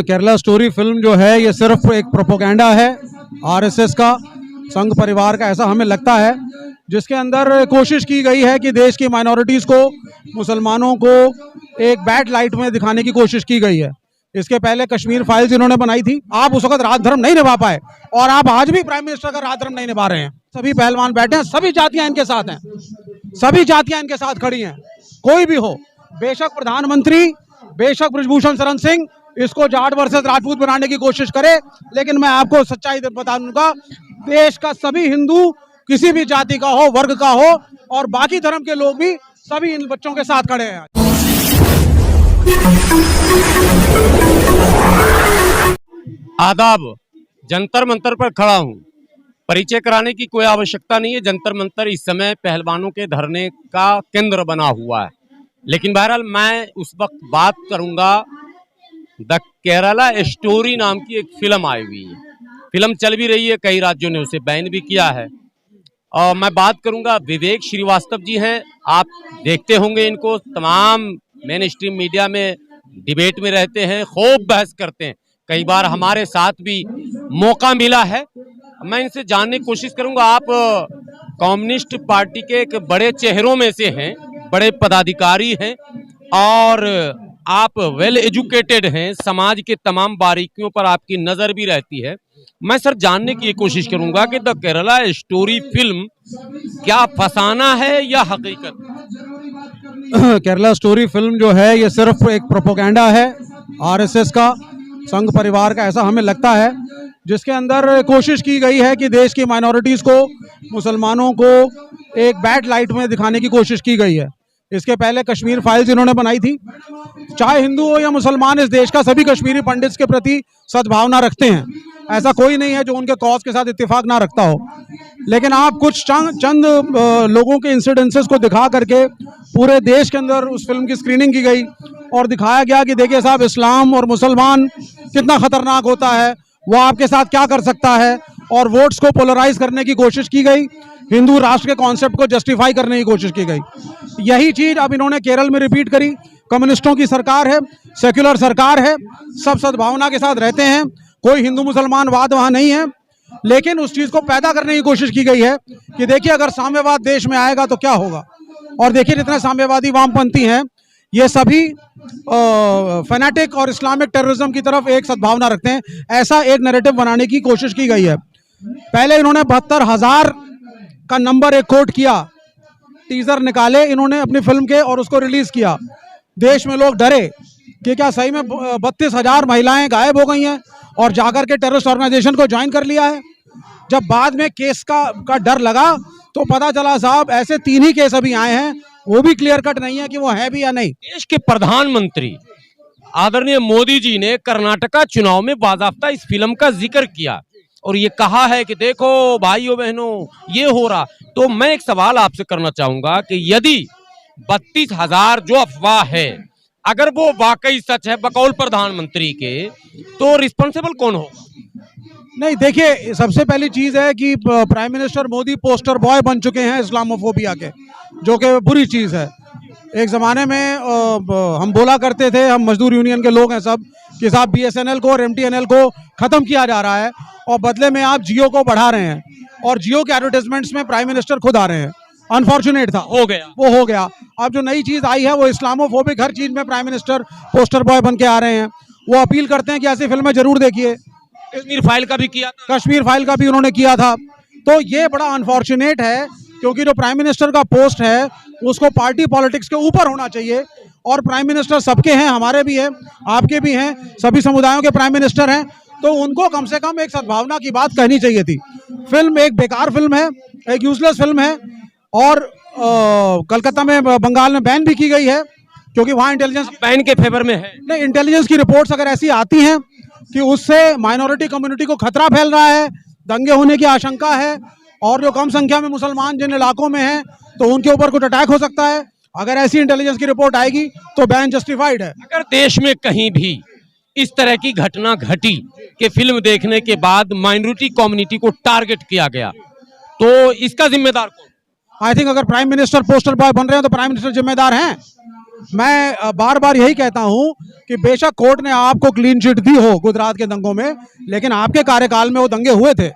Kerala story film जो है ये सिर्फ एक प्रोपोगेंडा है आरएसएस का, संघ परिवार का, ऐसा हमें लगता है, जिसके अंदर कोशिश की गई है कि देश की माइनॉरिटीज़ को, मुसलमानों को एक बैड लाइट में दिखाने की कोशिश की गई है। इसके पहले कश्मीर फाइल्स इन्होंने बनाई थी। आप उस वक्त राज धर्म नहीं निभा पाए और आप आज भी प्राइम मिनिस्टर का राज धर्म नहीं निभा रहे हैं। सभी पहलवान बैठे हैं, सभी जातियां इनके साथ हैं, सभी जातियां इनके साथ खड़ी हैं, कोई भी हो, बेशक प्रधानमंत्री, बेशक ब्रजभूषण शरण सिंह इसको जाट वर्सेस राजपूत बनाने की कोशिश करे, लेकिन मैं आपको सच्चाई बता दूंगा, देश का सभी हिंदू किसी भी जाति का हो, वर्ग का हो, और बाकी धर्म के लोग भी सभी इन बच्चों के साथ खड़े हैं। आदाब। जंतर मंतर पर खड़ा हूँ। परिचय कराने की कोई आवश्यकता नहीं है। जंतर मंतर इस समय पहलवानों के धरने का केंद्र बना हुआ है, लेकिन बहरहाल मैं उस वक्त बात करूंगा। द केरला स्टोरी नाम की एक फिल्म आई हुई है। फिल्म चल भी रही है, कई राज्यों ने उसे बैन भी किया है। और मैं बात करूंगा, विवेक श्रीवास्तव जी हैं, आप देखते होंगे इनको, तमाम मेन स्ट्रीम मीडिया में डिबेट में रहते हैं, खूब बहस करते हैं, कई बार हमारे साथ भी मौका मिला है। मैं इनसे जानने की कोशिश करूंगा, आप कम्युनिस्ट पार्टी के एक बड़े चेहरों में से हैं, बड़े पदाधिकारी हैं और आप वेल एजुकेटेड हैं, समाज के तमाम बारीकियों पर आपकी नजर भी रहती है। मैं सर जानने की कोशिश करूंगा कि द केरला स्टोरी फिल्म क्या फसाना है या हकीकत? केरला स्टोरी फिल्म जो है ये सिर्फ एक प्रोपोगेंडा है आरएसएस का, संघ परिवार का, ऐसा हमें लगता है, जिसके अंदर कोशिश की गई है कि देश की माइनॉरिटीज़ को, मुसलमानों को एक बैड लाइट में दिखाने की कोशिश की गई है। इसके पहले कश्मीर फाइल्स इन्होंने बनाई थी। चाहे हिंदू हो या मुसलमान, इस देश का सभी कश्मीरी पंडित्स के प्रति सद्भावना रखते हैं। ऐसा कोई नहीं है जो उनके कॉज के साथ इत्तेफाक ना रखता हो, लेकिन आप कुछ चंद लोगों के इंसिडेंसेस को दिखा करके पूरे देश के अंदर उस फिल्म की स्क्रीनिंग की गई और दिखाया गया कि देखिए साहब, इस्लाम और मुसलमान कितना खतरनाक होता है, वो आपके साथ क्या कर सकता है, और वोट्स को पोलराइज करने की कोशिश की गई, हिंदू राष्ट्र के कॉन्सेप्ट को जस्टिफाई करने की कोशिश की गई। यही चीज अब इन्होंने केरल में रिपीट करी। कम्युनिस्टों की सरकार है, सेक्युलर सरकार है, सब सद्भावना के साथ रहते हैं, कोई हिंदू मुसलमान वाद वहां नहीं है, लेकिन उस चीज को पैदा करने की कोशिश की गई है कि देखिए अगर साम्यवाद देश में आएगा तो क्या होगा। और देखिए जितने साम्यवादी वामपंथी हैं ये सभी फैनेटिक और इस्लामिक टेररिज्म की तरफ एक सद्भावना रखते हैं। ऐसा एक नैरेटिव बनाने की कोशिश की गई है। पहले इन्होंने 72,000 का नंबर एक कोट किया, टीजर निकाले इन्होंने अपनी फिल्म के और उसको रिलीज किया। देश में लोग डरे कि क्या सही में 32,000 महिलाएं गायब हो गई हैं और जाकर के टेररिस्ट ऑर्गेनाइजेशन को ज्वाइन कर लिया है। जब बाद में केस का डर लगा तो पता चला साहब ऐसे 3 ही केस अभी आए हैं, वो भी क्लियर कट नहीं है कि वो है भी या नहीं। देश के प्रधानमंत्री आदरणीय मोदी जी ने कर्नाटका चुनाव में बाकायदा इस फिल्म का जिक्र किया और ये कहा है कि देखो भाइयों बहनों ये हो रहा। तो मैं एक सवाल आपसे करना चाहूंगा कि यदि 32,000 जो अफवाह है, अगर वो वाकई सच है बकौल प्रधानमंत्री के, तो रिस्पॉन्सिबल कौन होगा? नहीं, देखिए सबसे पहली चीज है कि prime minister Modi poster boy बन चुके हैं इस्लामोफोबिया के, जो कि बुरी चीज है। एक जमाने में हम बोला करते थे, हम मजदूर यूनियन के लोग हैं सब, कि साहब बीएसएनएल को और एमटीएनएल को खत्म किया जा रहा है और बदले में आप जियो को बढ़ा रहे हैं, और जियो के एडवर्टाइजमेंट्स में प्राइम मिनिस्टर खुद आ रहे हैं। अनफॉर्चुनेट था, हो गया। अब जो नई चीज आई है वो इस्लामोफोबिक, हर चीज में प्राइम मिनिस्टर पोस्टर बॉय बन के आ रहे हैं। वो अपील करते हैं कि ऐसी फिल्में जरूर देखिए। कश्मीर फाइल का भी किया था, कश्मीर फाइल का भी उन्होंने किया था। तो ये बड़ा अनफॉर्चुनेट है, क्योंकि जो प्राइम मिनिस्टर का पोस्ट है उसको पार्टी पॉलिटिक्स के ऊपर होना चाहिए, और प्राइम मिनिस्टर सबके हैं, हमारे भी हैं, आपके भी हैं, सभी समुदायों के प्राइम मिनिस्टर हैं, तो उनको कम से कम एक सद्भावना की बात कहनी चाहिए थी। फिल्म एक बेकार फिल्म है, एक यूजलेस फिल्म है, और कलकत्ता में, बंगाल में बैन भी की गई है, क्योंकि वहाँ इंटेलिजेंस बैन के फेवर में है। नहीं, इंटेलिजेंस की रिपोर्ट्स अगर ऐसी आती हैं कि उससे माइनॉरिटी कम्युनिटी को खतरा फैल रहा है, दंगे होने की आशंका है, और जो कम संख्या में मुसलमान जिन इलाकों में हैं तो उनके ऊपर कुछ अटैक हो सकता है, अगर ऐसी इंटेलिजेंस की रिपोर्ट आएगी तो बैन जस्टिफाइड है। अगर देश में कहीं भी इस तरह की घटना घटी कि फिल्म देखने के बाद माइनॉरिटी कम्युनिटी को टारगेट किया गया, तो इसका जिम्मेदार कौन? आई थिंक अगर प्राइम मिनिस्टर पोस्टर बॉय बन रहे हैं तो प्राइम मिनिस्टर जिम्मेदार हैं। मैं बार बार यही कहता हूं कि बेशक कोर्ट ने आपको क्लीन चिट दी हो गुजरात के दंगों में, लेकिन आपके कार्यकाल में वो दंगे हुए थे।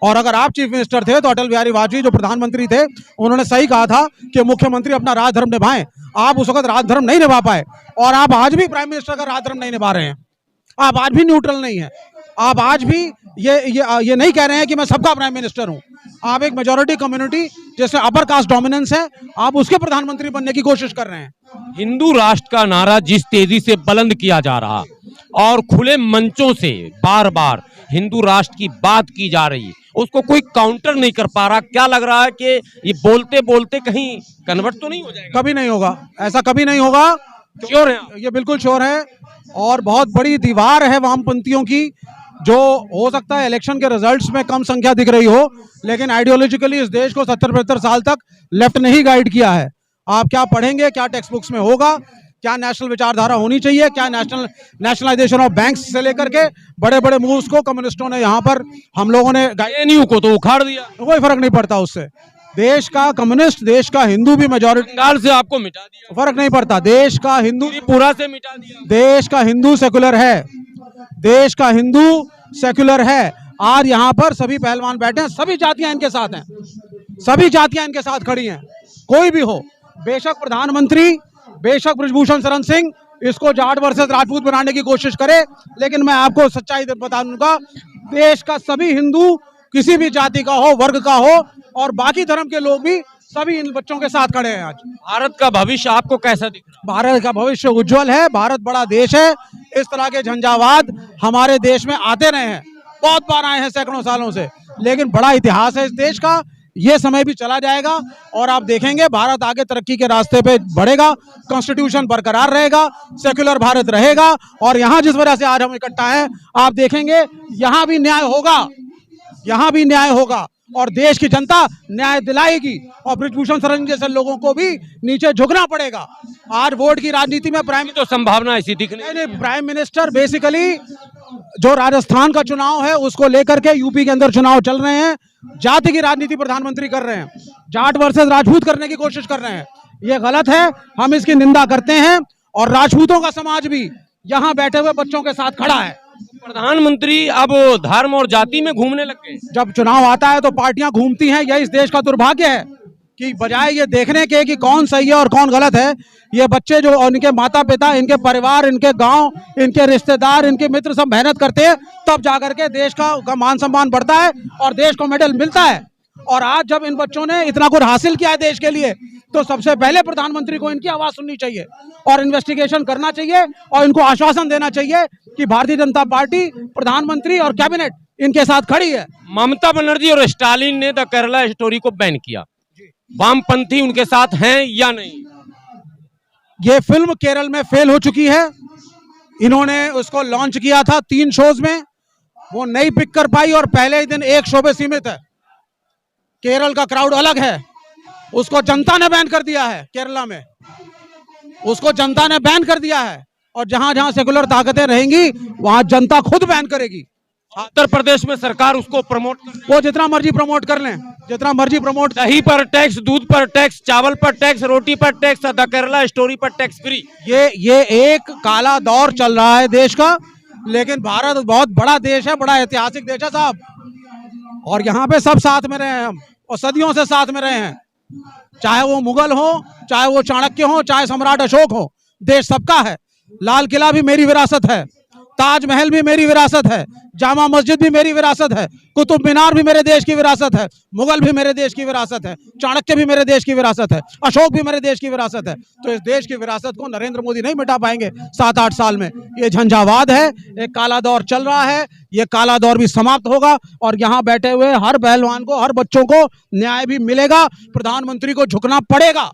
और अगर आप चीफ मिनिस्टर थे तो अटल बिहारी वाजपेयी जो प्रधानमंत्री थे, उन्होंने सही कहा था कि मुख्यमंत्री अपना राजधर्म निभाएं। आप उस वक्त राजधर्म नहीं निभा पाए, और आप आज भी प्राइम मिनिस्टर का राजधर्म नहीं निभा रहे हैं। आप आज भी न्यूट्रल नहीं है। आप आज भी ये नहीं कह रहे हैं कि मैं सबका प्राइम मिनिस्टर हूं। आप एक मेजॉरिटी कम्युनिटी जैसे अपर कास्ट डोमिनेंस है, आप उसके प्रधानमंत्री बनने की कोशिश कर रहे हैं। हिंदू राष्ट्र का नारा जिस तेजी से बुलंद किया जा रहा और खुले मंचों से बार बार हिंदू राष्ट्र की बात की जा रही, उसको कोई काउंटर नहीं कर पा रहा। क्या लग रहा है कि ये बोलते बोलते कहीं कन्वर्ट तो नहीं हो जाएगा? कभी नहीं होगा, ऐसा कभी नहीं होगा। श्योर है? ये बिल्कुल श्योर है। और बहुत बड़ी दीवार है वामपंथियों की, जो हो सकता है इलेक्शन के रिजल्ट्स में कम संख्या दिख रही हो, लेकिन आइडियोलॉजिकली इस देश को 70-75 साल तक लेफ्ट ने ही गाइड किया है। आप क्या पढ़ेंगे, क्या टेक्स्ट बुक्स में होगा, क्या नेशनल विचारधारा होनी चाहिए, क्या नेशनलाइजेशन ऑफ बैंक्स से लेकर के बड़े बड़े मूव्स को कम्युनिस्टों ने यहाँ पर, हम लोगों ने एएनयू को तो उखाड़ दिया। कोई फर्क नहीं पड़ता उससे। देश का कम्युनिस्ट, देश का हिंदू भी मेजॉरिटी, बंगाल से आपको मिटा दिया, फर्क नहीं पड़ता। देश का हिंदू पूरा से मिटा दिया। देश का हिंदू सेकुलर है, देश का हिंदू सेकुलर है। आज यहाँ पर सभी पहलवान बैठे हैं, सभी जातियां इनके साथ हैं, सभी जातियां इनके साथ खड़ी हैं, कोई भी हो। बेशक प्रधानमंत्री, बेशक ब्रजभूषण शरण सिंह इसको जाट वर्सेस राजपूत बनाने की कोशिश करे, लेकिन मैं आपको सच्चाई बता दूंगा, देश का सभी हिंदू, किसी भी जाति का हो, वर्ग का हो, और बाकी धर्म के लोग भी, सभी इन बच्चों के साथ खड़े हैं। आज भारत का भविष्य आपको कैसा दिख रहा है? भारत का भविष्य उज्जवल है। भारत बड़ा देश है। इस तरह के झंझावाद हमारे देश में आते रहे हैं, बहुत बार आए हैं सैकड़ों सालों से, लेकिन बड़ा इतिहास है इस देश का। ये समय भी चला जाएगा और आप देखेंगे भारत आगे तरक्की के रास्ते पे बढ़ेगा, कॉन्स्टिट्यूशन बरकरार रहेगा, सेक्युलर भारत रहेगा। और यहाँ जिस वजह से आज हम इकट्ठा हैं, आप देखेंगे यहाँ भी न्याय होगा, यहाँ भी न्याय होगा, और देश की जनता न्याय दिलाएगी। और ब्रजभूषण शरण जैसे लोगों को भी नीचे झुकना पड़ेगा। आज वोट की राजनीति में प्राइम तो संभावना ऐसी दिख रही है। प्राइम मिनिस्टर बेसिकली जो राजस्थान का चुनाव है उसको लेकर के यूपी के अंदर चुनाव चल रहे हैं, जाति की राजनीति प्रधानमंत्री कर रहे हैं, जाट वर्सेस राजपूत करने की कोशिश कर रहे हैं। ये गलत है, हम इसकी निंदा करते हैं। और राजपूतों का समाज भी यहाँ बैठे हुए बच्चों के साथ खड़ा है। प्रधानमंत्री अब धर्म और जाति में घूमने लग गए। जब चुनाव आता है तो पार्टियां घूमती हैं। यह इस देश का दुर्भाग्य है कि बजाय ये देखने के कि कौन सही है और कौन गलत है, ये बच्चे जो इनके माता पिता, इनके परिवार, इनके गांव, इनके रिश्तेदार, इनके मित्र सब मेहनत करते हैं, तब जाकर के देश का मान सम्मान बढ़ता है और देश को मेडल मिलता है। और आज जब इन बच्चों ने इतना कुछ हासिल किया है देश के लिए, तो सबसे पहले प्रधानमंत्री को इनकी आवाज सुननी चाहिए और इन्वेस्टिगेशन करना चाहिए और इनको आश्वासन देना चाहिए कि भारतीय जनता पार्टी, प्रधानमंत्री और कैबिनेट इनके साथ खड़ी है। ममता बनर्जी और स्टालिन ने द केरला स्टोरी को बैन किया, वामपंथी उनके साथ हैं या नहीं? ये फिल्म केरल में फेल हो चुकी है। इन्होंने उसको लॉन्च किया था 3 शोज में, वो नहीं पिक कर पाई और पहले ही दिन 1 शो पे सीमित है। केरल का क्राउड अलग है, उसको जनता ने बैन कर दिया है। केरला में उसको जनता ने बैन कर दिया है, और जहां जहां सेकुलर ताकतें रहेंगी वहां जनता खुद बैन करेगी। उत्तर प्रदेश में सरकार उसको प्रमोट कर, वो जितना मर्जी प्रमोट कर लें, जितना मर्जी प्रमोट। दही पर टैक्स, दूध पर टैक्स, चावल पर टैक्स, रोटी पर टैक्स, द केरला स्टोरी पर टैक्स फ्री। ये एक काला दौर चल रहा है देश का, लेकिन भारत बहुत बड़ा देश है, बड़ा ऐतिहासिक देश है साहब। और यहाँ पे सब साथ में रहे हैं हम, और सदियों से साथ में रहे हैं, चाहे वो मुगल हो, चाहे वो चाणक्य हो, चाहे सम्राट अशोक हो। देश सबका है। लाल किला भी मेरी विरासत है, ताजमहल भी मेरी विरासत है, जामा मस्जिद भी मेरी विरासत है, कुतुब मीनार भी मेरे देश की विरासत है, मुगल भी मेरे देश की विरासत है, चाणक्य भी मेरे देश की विरासत है, अशोक भी मेरे देश की विरासत है। तो इस देश की विरासत को नरेंद्र मोदी नहीं मिटा पाएंगे 7-8 साल में। ये झंझावाद है, एक काला दौर चल रहा है, ये काला दौर भी समाप्त होगा और यहाँ बैठे हुए हर पहलवान को, हर बच्चों को न्याय भी मिलेगा। प्रधानमंत्री को झुकना पड़ेगा,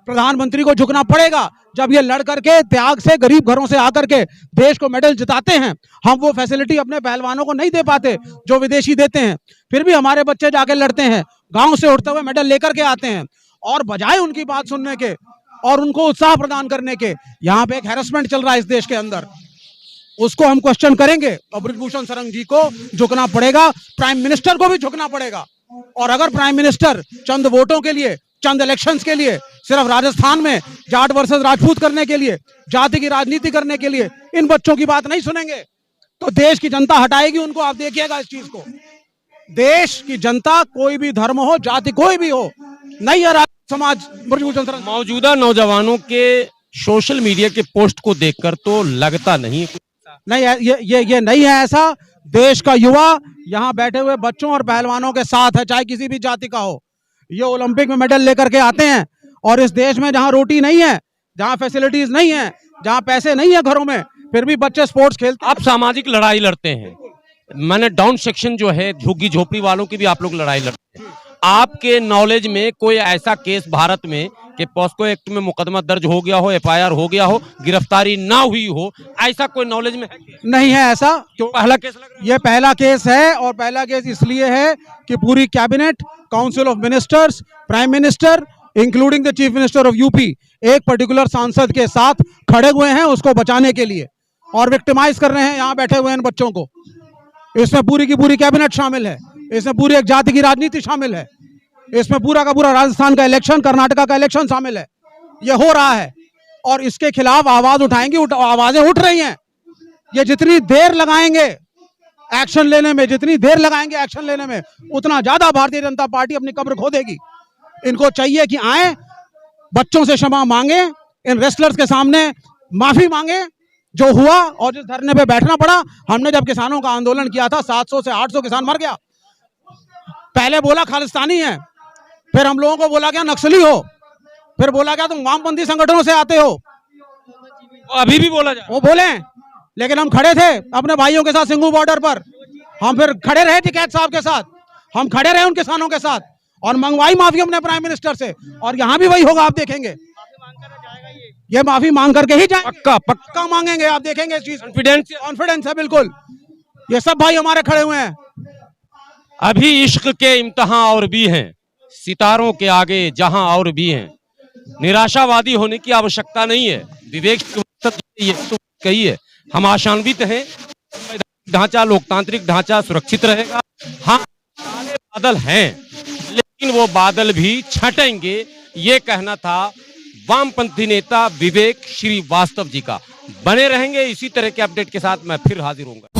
प्रधानमंत्री को झुकना पड़ेगा। जब ये लड़ करके त्याग से, गरीब घरों से आकर के देश को मेडल जिताते हैं, हम वो फैसिलिटी अपने पहलवानों को नहीं दे पाते जो विदेशी देते हैं। फिर भी हमारे बच्चे जाके लड़ते हैं, गांव से उठते हुए मेडल लेकर के आते हैं, और बजाय उनकी बात सुनने के और उनको उत्साह प्रदान करने के, यहाँ पे एक हैरेसमेंट चल रहा है इस देश के अंदर। उसको हम क्वेश्चन करेंगे और ब्रजभूषण शरण जी को झुकना पड़ेगा, प्राइम मिनिस्टर को भी झुकना पड़ेगा। और अगर प्राइम मिनिस्टर चंद वोटों के लिए चंद इलेक्शंस के लिए, सिर्फ राजस्थान में जाट वर्सेस राजपूत करने के लिए, जाति की राजनीति करने के लिए इन बच्चों की बात नहीं सुनेंगे तो देश की जनता हटाएगी उनको। आप देखिएगा इस चीज को। देश की जनता, कोई भी धर्म हो, जाति कोई भी हो, नहीं है समाज मौजूदा नौजवानों के सोशल मीडिया के पोस्ट को देखकर तो लगता नहीं नहीं ये नहीं है ऐसा। देश का युवा यहाँ बैठे हुए बच्चों और पहलवानों के साथ है, चाहे किसी भी जाति का हो। ये ओलंपिक में मेडल लेकर के आते हैं और इस देश में जहाँ रोटी नहीं है, जहाँ फैसिलिटीज नहीं है, जहाँ पैसे नहीं है घरों में, फिर भी बच्चे स्पोर्ट्स खेलते हैं। आप सामाजिक लड़ाई लड़ते हैं, मैंने डाउन सेक्शन जो है झुग्गी झोपड़ी वालों की भी आप लोग लड़ाई लड़ते हैं। आपके नॉलेज में कोई ऐसा केस भारत में कि पॉस्को एक्ट में मुकदमा दर्ज हो गया हो, एफआईआर हो गया हो, गिरफ्तारी ना हुई हो, ऐसा कोई नॉलेज में है? नहीं है ऐसा। क्यों पहला केस लग रहा है? ये पहला केस है और पहला केस इसलिए है कि पूरी cabinet, council of ministers, prime minister including the chief minister of UP एक पर्टिकुलर सांसद के साथ खड़े हुए हैं उसको बचाने के लिए और विक्टिमाइज कर रहे हैं यहाँ बैठे हुए इन बच्चों को। इसमें पूरी की पूरी कैबिनेट शामिल है, इसमें पूरी एक जाति की राजनीति शामिल है, इसमें पूरा का पूरा राजस्थान का इलेक्शन, कर्नाटका का इलेक्शन शामिल है। ये हो रहा है और इसके खिलाफ आवाज उठाएंगे, आवाजें उठ रही हैं। ये जितनी देर लगाएंगे एक्शन लेने में, जितनी देर लगाएंगे एक्शन लेने में, उतना ज्यादा भारतीय जनता पार्टी अपनी कब्र खोदेगी। इनको चाहिए कि आए, बच्चों से क्षमा मांगे, इन रेसलर्स के सामने माफी मांगे जो हुआ और जिस धरने पे बैठना पड़ा। हमने जब किसानों का आंदोलन किया था 700 से 800 किसान मर गया। पहले बोला खालिस्तानी है, फिर हम लोगों को बोला क्या नक्सली हो, फिर बोला क्या तुम वामपंथी संगठनों से आते हो। अभी भी बोला जाए वो बोले, लेकिन हम खड़े थे अपने भाइयों के साथ सिंगू बॉर्डर पर। हम फिर खड़े रहे टिकैत साहब के साथ, हम खड़े रहे उन किसानों के साथ और मंगवाई माफी अपने प्राइम मिनिस्टर से। और यहाँ भी वही होगा, आप देखेंगे। ये माफी मांग करके ही जाए, पक्का पक्का मांगेंगे, आप देखेंगे इस चीज। कॉन्फिडेंस है बिल्कुल। ये सब भाई हमारे खड़े हुए हैं। अभी इश्क के इम्तहान और भी हैं, सितारों के आगे जहां और भी हैं। निराशावादी होने की आवश्यकता नहीं है, विवेक ये तो कही है। हम आशान्वित हैं, ढांचा, लोकतांत्रिक ढांचा सुरक्षित रहेगा। हाँ, काले बादल हैं लेकिन वो बादल भी छटेंगे, ये कहना था वामपंथी नेता विवेक श्रीवास्तव जी का। बने रहेंगे इसी तरह के अपडेट के साथ, मैं फिर हाजिर होऊंगा।